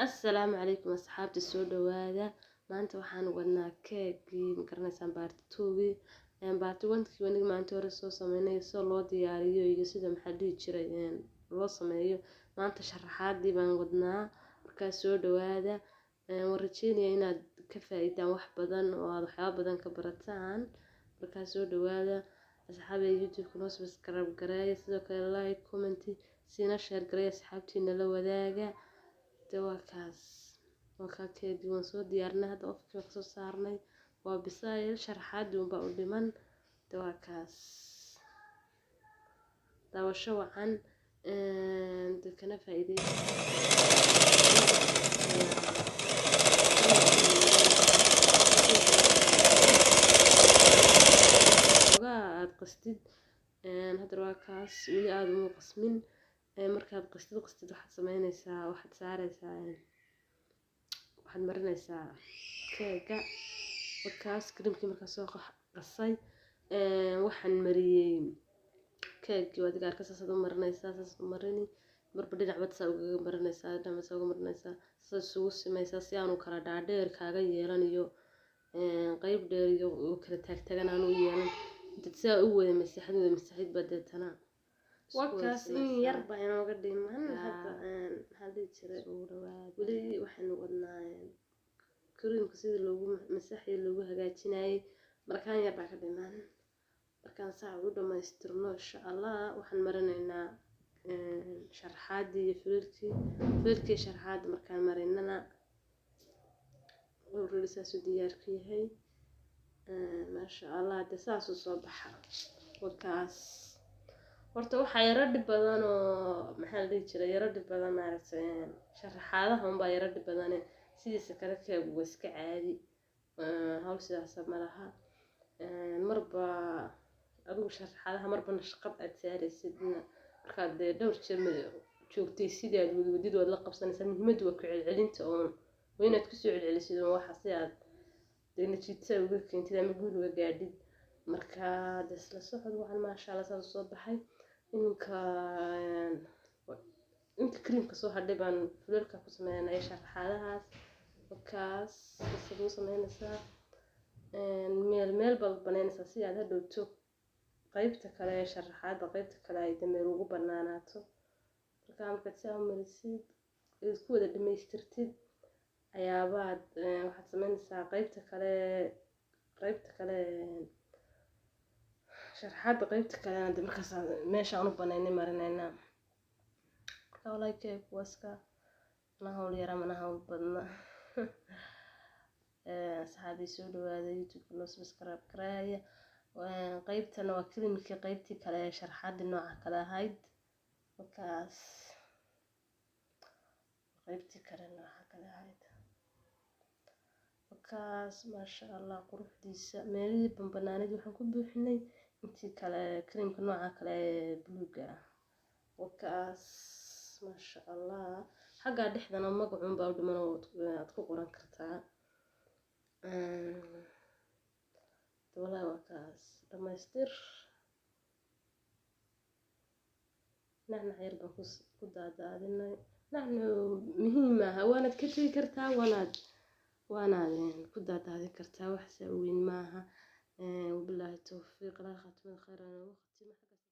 السلام عليكم أصحابتي soo dhawaada maanta waxaan wadnaa keegii ma garanaysaan baarti 2 baarti 1 waniga maanta hore soo sameynay soo loo diyaariyo iyo sida maxaa dhici jiray loo sameeyo maanta sharaxaadii baan wadnaa marka soo dhawaada warajeynaya inaad ka faa'iidaan wax badan oo aad waxyaabo badan ka barataan marka soo dhawaada asxaabta YouTube kuna subscribe gareeya sidoo kale like comment siina share gareeya asxaabtiina la wadaaga وكا كيدي ونسو ديارنا هذا أوفكي وكسو صارني وبسايل شرحات دون بقول لمن دواكاس دوشوا عن دكنا فايدة قصدي هذا دواكاس ويا آدمو قسمين markaad qastid waxaad sameynaysaa waxaad saaraysaa waxaad marinaysaa keega markaas creamkii markaas soo qasay waxaan mariyay keegii wadiga arkaysa sida marinaysaa saas marini marba dhinac baad saa uga marinaysaa dhinac saa uga marinaysaa saas ugu samaysaa si aanu kala dhaadheer kaaga yeelan iyo qayb dheer iyo kala taagtagan aanu yeelan inta saa u wada masaxid badeetana وكاس يربع إنه قديم من هذا يصير ولي وحن قلنا كريم كسيد اللي مسحي اللي هو هجاتيناي مركان يربع قديم مركان ساعة وده ما يسترنا إن شاء الله وحن مرنا شرحات دي فلركي شرحات مركان مرنا ورلسة سوديار هي ما شاء الله تساس الصباح وكاس horta waxa yara dhib badan oo maxaa la jiray yara dhib badan maaragtay sharaxaadaha un baa yara dhib badan sidiisa kale keegu iska caadi hawl sidaas ma laha marba adigu sharaxaadaha marba nashqad aad saaraysid marka dhowr jeer joogtay sidii aad wadid wad la qabsanaysaa muhiimadu waa ku celcelinta oo waynaad ku soo celcelisid waxa si aad natiijada uga keentid ama guul uga gaadhid marka isla socod waxaan ma sha Allah soo baxay inta creamka soo hadhay baan fulalka ku sameeynay sharaxaadahaas wakaas sidoo sameynaysaa meel bal banaynaysaa si aad hadhowto qaybta kale ee sharaxaada qaybta kale ay dameer ugu banaanaato marka saa marisid isku wada dhameystirtid ayaabaad waxaad sameynaysaa qaybta kale شرحات قيبت كلام عند مركز ماشي أنا بنيني مرنينا كولا كيف واسكا أنا هول يرى أنا هول بدنا صحابي سولو هذا يوتيوب نص بسكراب كراية وقيبت أنا وكل ملك قيبتي كلا شرحات النوع كلا هايد وكاس قيبتي كلا النوع كلا هايد وكاس ما شاء الله قروح ديس مالي بنبناني وحنكون بوحني intii kale creamka nooca kale bluega wakaas ma sha Allah xaga dhexdana magacuun baa u dhiman oo aad ku qoran kartaa walaal wakaas dhamaystir nacnac yar baan ku daadaadinay nacnac muhiim ah waanaad ka tagi kartaa waanaad ku daadaadin kartaa wax soo weyn maaha وبالله التوفيق لا خاتم الخير أنا وقتي